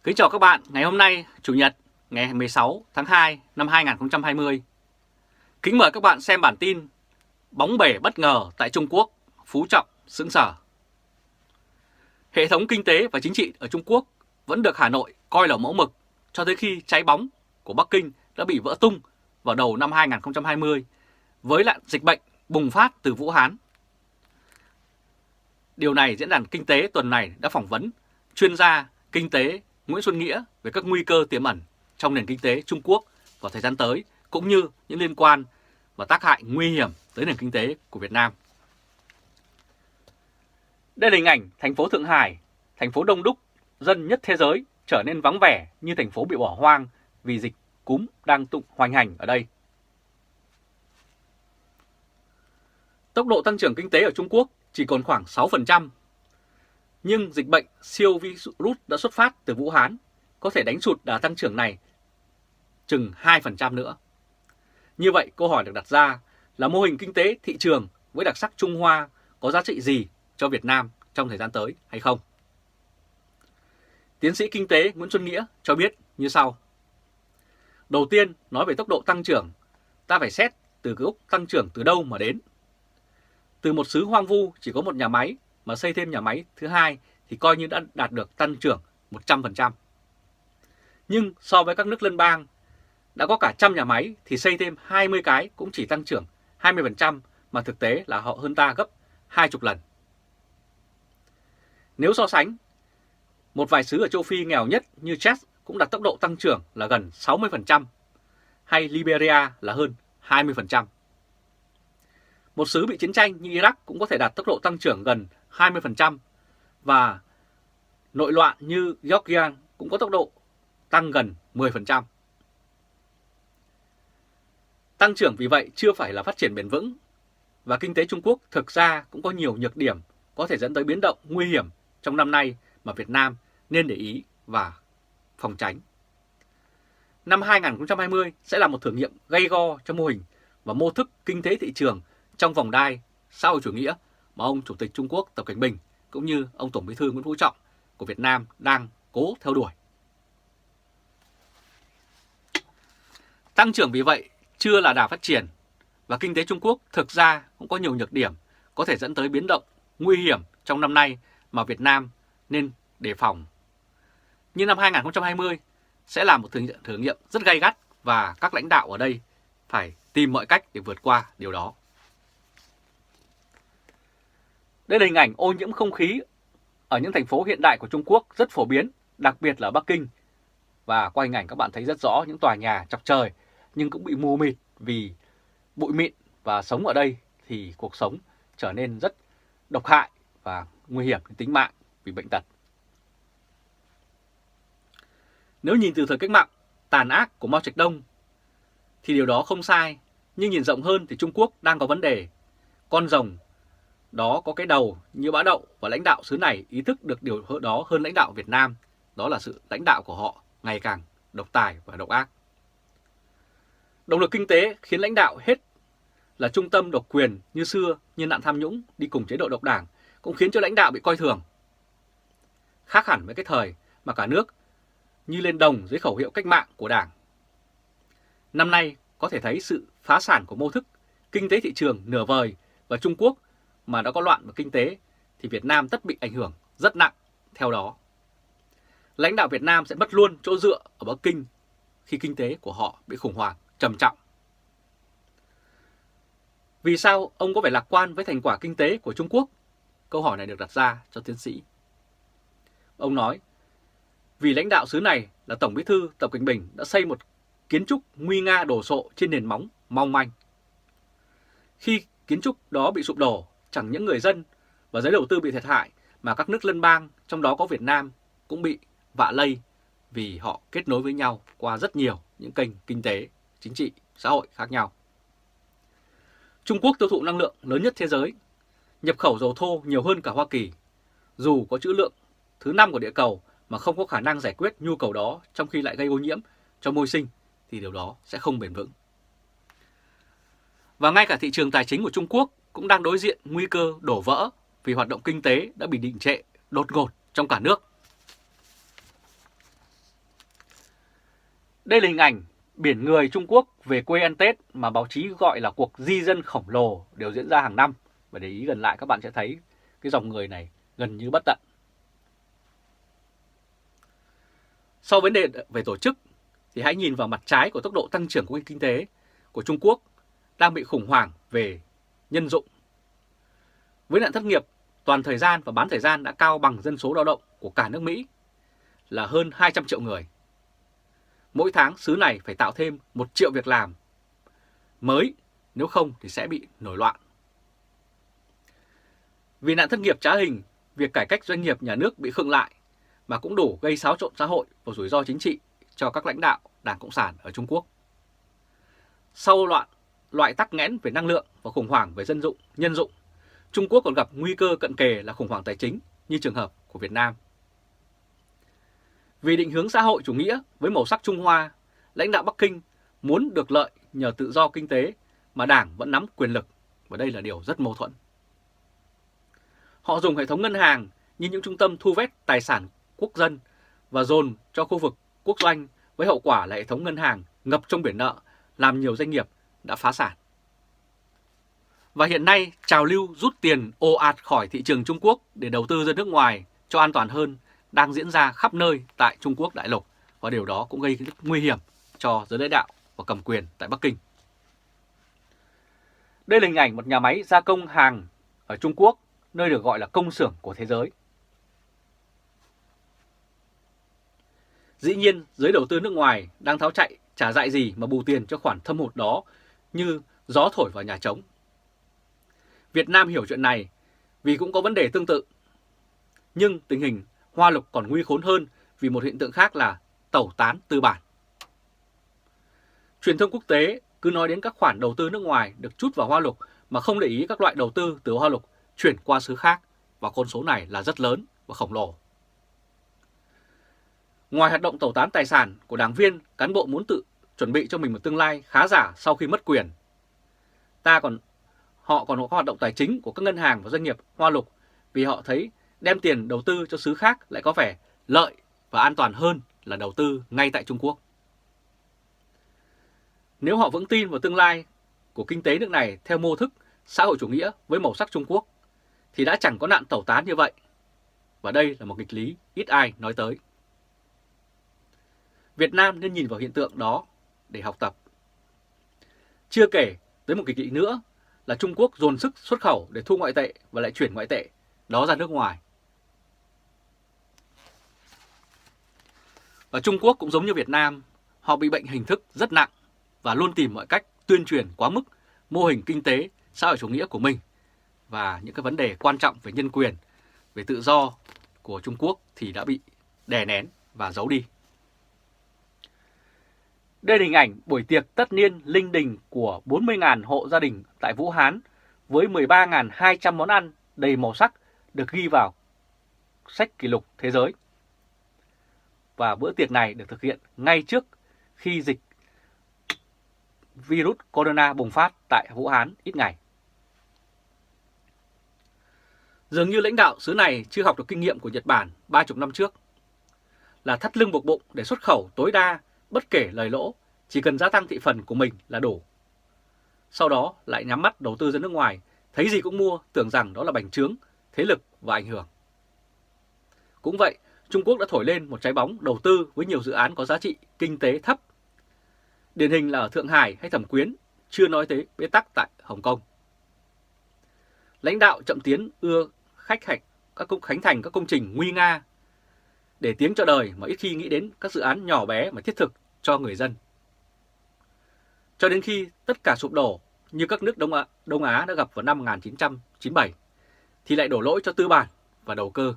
Kính chào các bạn, ngày hôm nay, Chủ nhật, ngày 16 tháng 2 năm 2020. Kính mời các bạn xem bản tin Bóng bể bất ngờ tại Trung Quốc, Phú Trọng sững sờ. Hệ thống kinh tế và chính trị ở Trung Quốc vẫn được Hà Nội coi là mẫu mực cho tới khi trái bóng của Bắc Kinh đã bị vỡ tung vào đầu năm 2020 với lại dịch bệnh bùng phát từ Vũ Hán. Điều này Diễn đàn Kinh tế tuần này đã phỏng vấn chuyên gia kinh tế Nguyễn Xuân Nghĩa về các nguy cơ tiềm ẩn trong nền kinh tế Trung Quốc vào thời gian tới, cũng như những liên quan và tác hại nguy hiểm tới nền kinh tế của Việt Nam. Đây là hình ảnh thành phố Thượng Hải, thành phố đông đúc, dân nhất thế giới trở nên vắng vẻ như thành phố bị bỏ hoang vì dịch cúm đang hoành hành ở đây. Tốc độ tăng trưởng kinh tế ở Trung Quốc chỉ còn khoảng 6%, nhưng dịch bệnh siêu virus đã xuất phát từ Vũ Hán có thể đánh sụt đà tăng trưởng này chừng 2% nữa. Như vậy, câu hỏi được đặt ra là mô hình kinh tế thị trường với đặc sắc Trung Hoa có giá trị gì cho Việt Nam trong thời gian tới hay không? Tiến sĩ kinh tế Nguyễn Xuân Nghĩa cho biết như sau. Đầu tiên, nói về tốc độ tăng trưởng, ta phải xét từ gốc tăng trưởng từ đâu mà đến. Từ một xứ hoang vu chỉ có một nhà máy mà xây thêm nhà máy thứ hai thì coi như đã đạt được tăng trưởng 100%. Nhưng so với các nước lân bang đã có cả trăm nhà máy thì xây thêm 20 cái cũng chỉ tăng trưởng 20%, mà thực tế là họ hơn ta gấp 20 lần. Nếu so sánh, một vài xứ ở châu Phi nghèo nhất như Chad cũng đạt tốc độ tăng trưởng là gần 60%, hay Liberia là hơn 20%. Một xứ bị chiến tranh như Iraq cũng có thể đạt tốc độ tăng trưởng gần 20%, và nội loạn như Georgia cũng có tốc độ tăng gần 10%. Tăng trưởng vì vậy chưa phải là phát triển bền vững, và kinh tế Trung Quốc thực ra cũng có nhiều nhược điểm có thể dẫn tới biến động nguy hiểm trong năm nay mà Việt Nam nên để ý và phòng tránh. Năm 2020 sẽ là một thử nghiệm gay go cho mô hình và mô thức kinh tế thị trường trong vòng đai xã hội chủ nghĩa mà ông Chủ tịch Trung Quốc Tập Cận Bình cũng như ông Tổng Bí thư Nguyễn Phú Trọng của Việt Nam đang cố theo đuổi. Tăng trưởng vì vậy chưa là đà phát triển, và kinh tế Trung Quốc thực ra cũng có nhiều nhược điểm có thể dẫn tới biến động nguy hiểm trong năm nay mà Việt Nam nên đề phòng. Như năm 2020 sẽ là một thử nghiệm rất gay gắt, và các lãnh đạo ở đây phải tìm mọi cách để vượt qua điều đó. Đây là hình ảnh ô nhiễm không khí ở những thành phố hiện đại của Trung Quốc rất phổ biến, đặc biệt là Bắc Kinh. Và qua hình ảnh các bạn thấy rất rõ những tòa nhà chọc trời nhưng cũng bị mù mịt vì bụi mịn, và sống ở đây thì cuộc sống trở nên rất độc hại và nguy hiểm đến tính mạng vì bệnh tật. Nếu nhìn từ thời cách mạng tàn ác của Mao Trạch-đông thì điều đó không sai, nhưng nhìn rộng hơn thì Trung Quốc đang có vấn đề. Con rồng đó có cái đầu như bã đậu, và lãnh đạo xứ này ý thức được điều đó hơn lãnh đạo Việt Nam. Đó là sự lãnh đạo của họ ngày càng độc tài và độc ác. Động lực kinh tế khiến lãnh đạo hết là trung tâm độc quyền như xưa, như nạn tham nhũng đi cùng chế độ độc đảng cũng khiến cho lãnh đạo bị coi thường. Khác hẳn với cái thời mà cả nước như lên đồng dưới khẩu hiệu cách mạng của Đảng. Năm nay có thể thấy sự phá sản của mô thức kinh tế thị trường nửa vời, và Trung Quốc mà đã có loạn về kinh tế thì Việt Nam tất bị ảnh hưởng rất nặng theo đó. Lãnh đạo Việt Nam sẽ mất luôn chỗ dựa ở Bắc Kinh khi kinh tế của họ bị khủng hoảng trầm trọng. Vì sao ông có vẻ lạc quan với thành quả kinh tế của Trung Quốc? Câu hỏi này được đặt ra cho tiến sĩ. Ông nói, vì lãnh đạo xứ này là Tổng Bí thư Tập Cận Bình đã xây một kiến trúc nguy nga đồ sộ trên nền móng mong manh. Khi kiến trúc đó bị sụp đổ, chẳng những người dân và giới đầu tư bị thiệt hại, mà các nước lân bang, trong đó có Việt Nam, cũng bị vạ lây vì họ kết nối với nhau qua rất nhiều những kênh kinh tế, chính trị, xã hội khác nhau. Trung Quốc tiêu thụ năng lượng lớn nhất thế giới, nhập khẩu dầu thô nhiều hơn cả Hoa Kỳ. Dù có trữ lượng thứ 5 của địa cầu mà không có khả năng giải quyết nhu cầu đó, trong khi lại gây ô nhiễm cho môi sinh, thì điều đó sẽ không bền vững. Và ngay cả thị trường tài chính của Trung Quốc cũng đang đối diện nguy cơ đổ vỡ vì hoạt động kinh tế đã bị đình trệ đột ngột trong cả nước. Đây là hình ảnh biển người Trung Quốc về quê ăn Tết mà báo chí gọi là cuộc di dân khổng lồ đều diễn ra hàng năm. Và để ý gần lại các bạn sẽ thấy cái dòng người này gần như bất tận. Sau vấn đề về tổ chức thì hãy nhìn vào mặt trái của tốc độ tăng trưởng của kinh tế của Trung Quốc đang bị khủng hoảng về nhân dụng. Với nạn thất nghiệp toàn thời gian và bán thời gian đã cao bằng dân số lao động của cả nước Mỹ là hơn 200 triệu người. Mỗi tháng xứ này phải tạo thêm 1 triệu việc làm mới, nếu không thì sẽ bị nổi loạn. Vì nạn thất nghiệp trá hình, việc cải cách doanh nghiệp nhà nước bị khựng lại mà cũng đủ gây xáo trộn xã hội và rủi ro chính trị cho các lãnh đạo Đảng Cộng sản ở Trung Quốc. Sau loại tắc nghẽn về năng lượng và khủng hoảng về nhân dụng, Trung Quốc còn gặp nguy cơ cận kề là khủng hoảng tài chính như trường hợp của Việt Nam. Vì định hướng xã hội chủ nghĩa với màu sắc Trung Hoa, lãnh đạo Bắc Kinh muốn được lợi nhờ tự do kinh tế mà Đảng vẫn nắm quyền lực, và đây là điều rất mâu thuẫn. Họ dùng hệ thống ngân hàng như những trung tâm thu vét tài sản quốc dân và dồn cho khu vực quốc doanh, với hậu quả là hệ thống ngân hàng ngập trong biển nợ, làm nhiều doanh nghiệp đã phá sản. Và hiện nay, trào lưu rút tiền ồ ạt khỏi thị trường Trung Quốc để đầu tư ra nước ngoài cho an toàn hơn đang diễn ra khắp nơi tại Trung Quốc đại lục, và điều đó cũng gây rất nguy hiểm cho giới lãnh đạo và cầm quyền tại Bắc Kinh. Đây là hình ảnh một nhà máy gia công hàng ở Trung Quốc, nơi được gọi là công xưởng của thế giới. Dĩ nhiên, giới đầu tư nước ngoài đang tháo chạy, chả dại gì mà bù tiền cho khoản thâm hụt đó như gió thổi vào nhà trống. Việt Nam hiểu chuyện này vì cũng có vấn đề tương tự. Nhưng tình hình Hoa Lục còn nguy khốn hơn vì một hiện tượng khác là tẩu tán tư bản. Truyền thông quốc tế cứ nói đến các khoản đầu tư nước ngoài được trút vào Hoa Lục mà không để ý các loại đầu tư từ Hoa Lục chuyển qua xứ khác, và con số này là rất lớn và khổng lồ. Ngoài hoạt động tẩu tán tài sản của đảng viên, cán bộ muốn tự chuẩn bị cho mình một tương lai khá giả sau khi mất quyền, họ còn có hoạt động tài chính của các ngân hàng và doanh nghiệp Hoa Lục, vì họ thấy đem tiền đầu tư cho xứ khác lại có vẻ lợi và an toàn hơn là đầu tư ngay tại Trung Quốc. Nếu họ vững tin vào tương lai của kinh tế nước này theo mô thức xã hội chủ nghĩa với màu sắc Trung Quốc, thì đã chẳng có nạn tẩu tán như vậy. Và đây là một nghịch lý ít ai nói tới. Việt Nam nên nhìn vào hiện tượng đó để học tập. Chưa kể tới một nghịch lý nữa là Trung Quốc dồn sức xuất khẩu để thu ngoại tệ và lại chuyển ngoại tệ đó ra nước ngoài. Và Trung Quốc cũng giống như Việt Nam, họ bị bệnh hình thức rất nặng và luôn tìm mọi cách tuyên truyền quá mức mô hình kinh tế xã hội chủ nghĩa của mình, và những cái vấn đề quan trọng về nhân quyền, về tự do của Trung Quốc thì đã bị đè nén và giấu đi. Đây là hình ảnh buổi tiệc tất niên linh đình của 40.000 hộ gia đình tại Vũ Hán với 13.200 món ăn đầy màu sắc được ghi vào sách kỷ lục thế giới. Và bữa tiệc này được thực hiện ngay trước khi dịch virus corona bùng phát tại Vũ Hán ít ngày. Dường như lãnh đạo xứ này chưa học được kinh nghiệm của Nhật Bản 30 năm trước, là thắt lưng buộc bụng để xuất khẩu tối đa bất kể lời lỗ, chỉ cần gia tăng thị phần của mình là đủ. Sau đó lại nhắm mắt đầu tư ra nước ngoài, thấy gì cũng mua, tưởng rằng đó là bành trướng, thế lực và ảnh hưởng. Cũng vậy, Trung Quốc đã thổi lên một trái bóng đầu tư với nhiều dự án có giá trị kinh tế thấp. Điển hình là ở Thượng Hải hay Thẩm Quyến, chưa nói tới bế tắc tại Hồng Kông. Lãnh đạo chậm tiến ưa khánh thành các công trình nguy nga để tiếng cho đời mà ít khi nghĩ đến các dự án nhỏ bé mà thiết thực cho người dân. Cho đến khi tất cả sụp đổ như các nước Đông Á đã gặp vào năm 1997 thì lại đổ lỗi cho tư bản và đầu cơ.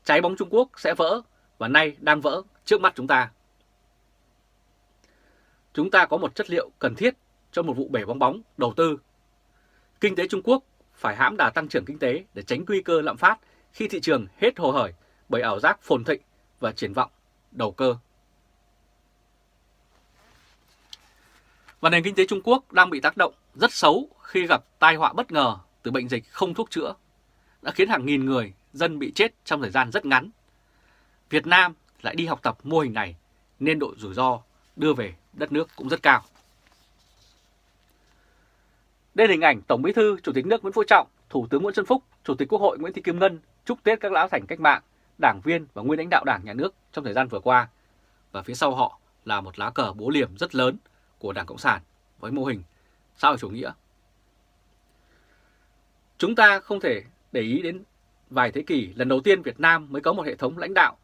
Trái bóng Trung Quốc sẽ vỡ và nay đang vỡ trước mắt chúng ta. Chúng ta có một chất liệu cần thiết cho một vụ bể bong bóng đầu tư. Kinh tế Trung Quốc phải hãm đà tăng trưởng kinh tế để tránh nguy cơ lạm phát khi thị trường hết hồ hởi bởi ảo giác phồn thịnh và triển vọng đầu cơ. Và nền kinh tế Trung Quốc đang bị tác động rất xấu khi gặp tai họa bất ngờ từ bệnh dịch không thuốc chữa, đã khiến hàng nghìn người dân bị chết trong thời gian rất ngắn. Việt Nam lại đi học tập mô hình này nên độ rủi ro đưa về đất nước cũng rất cao. Đây là hình ảnh Tổng Bí thư Chủ tịch nước Nguyễn Phú Trọng, Thủ tướng Nguyễn Xuân Phúc, Chủ tịch Quốc hội Nguyễn Thị Kim Ngân chúc Tết các lão thành cách mạng, đảng viên và nguyên lãnh đạo Đảng, Nhà nước trong thời gian vừa qua. Và phía sau họ là một lá cờ búa liềm rất lớn của Đảng Cộng sản với mô hình xã hội chủ nghĩa. Chúng ta không thể để ý đến vài thế kỷ lần đầu tiên Việt Nam mới có một hệ thống lãnh đạo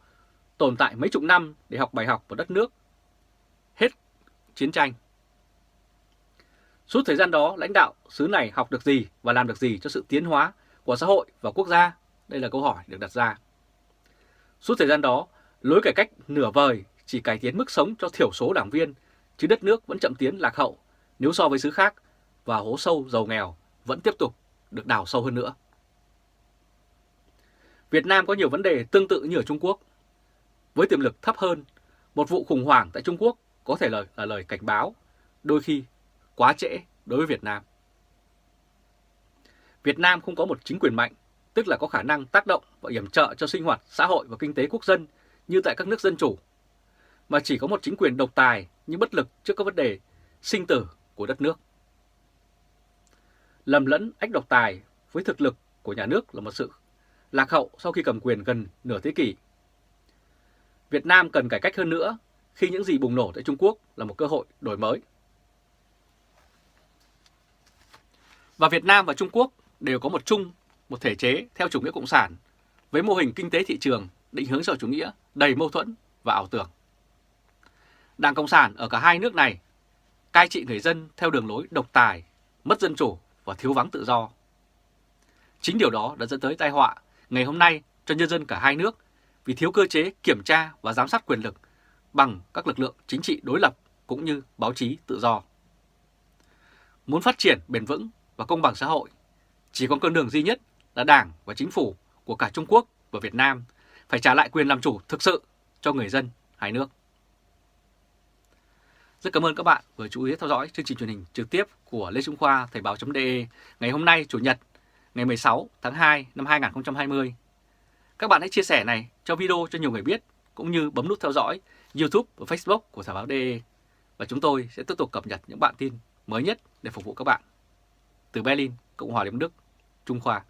tồn tại mấy chục năm để học bài học của đất nước hết chiến tranh. Suốt thời gian đó, lãnh đạo xứ này học được gì và làm được gì cho sự tiến hóa của xã hội và quốc gia? Đây là câu hỏi được đặt ra. Suốt thời gian đó, lối cải cách nửa vời chỉ cải tiến mức sống cho thiểu số đảng viên, chứ đất nước vẫn chậm tiến lạc hậu nếu so với xứ khác, và hố sâu giàu nghèo vẫn tiếp tục được đào sâu hơn nữa. Việt Nam có nhiều vấn đề tương tự như ở Trung Quốc. Với tiềm lực thấp hơn, một vụ khủng hoảng tại Trung Quốc có thể là lời cảnh báo, đôi khi quá trễ đối với Việt Nam. Việt Nam không có một chính quyền mạnh, tức là có khả năng tác động và yểm trợ cho sinh hoạt xã hội và kinh tế quốc dân như tại các nước dân chủ, mà chỉ có một chính quyền độc tài nhưng bất lực trước các vấn đề sinh tử của đất nước. Lầm lẫn ách độc tài với thực lực của nhà nước là một sự lạc hậu sau khi cầm quyền gần nửa thế kỷ. Việt Nam cần cải cách hơn nữa khi những gì bùng nổ tại Trung Quốc là một cơ hội đổi mới. Và Việt Nam và Trung Quốc đều có một thể chế theo chủ nghĩa cộng sản với mô hình kinh tế thị trường định hướng xã hội chủ nghĩa đầy mâu thuẫn và ảo tưởng. Đảng Cộng sản ở cả hai nước này cai trị người dân theo đường lối độc tài, mất dân chủ và thiếu vắng tự do. Chính điều đó đã dẫn tới tai họa ngày hôm nay cho nhân dân cả hai nước vì thiếu cơ chế kiểm tra và giám sát quyền lực bằng các lực lượng chính trị đối lập cũng như báo chí tự do. Muốn phát triển bền vững và công bằng xã hội, chỉ có con đường duy nhất là Đảng và Chính phủ của cả Trung Quốc và Việt Nam phải trả lại quyền làm chủ thực sự cho người dân hai nước. Rất cảm ơn các bạn vừa chú ý theo dõi chương trình truyền hình trực tiếp của Lê Trung Khoa Thời báo.de ngày hôm nay Chủ nhật ngày 16 tháng 2 năm 2020. Các bạn hãy chia sẻ này cho video cho nhiều người biết, cũng như bấm nút theo dõi YouTube và Facebook của Thời báo.de, và chúng tôi sẽ tiếp tục cập nhật những bản tin mới nhất để phục vụ các bạn. Từ Berlin, Cộng hòa Liên bang Đức, Trung Khoa.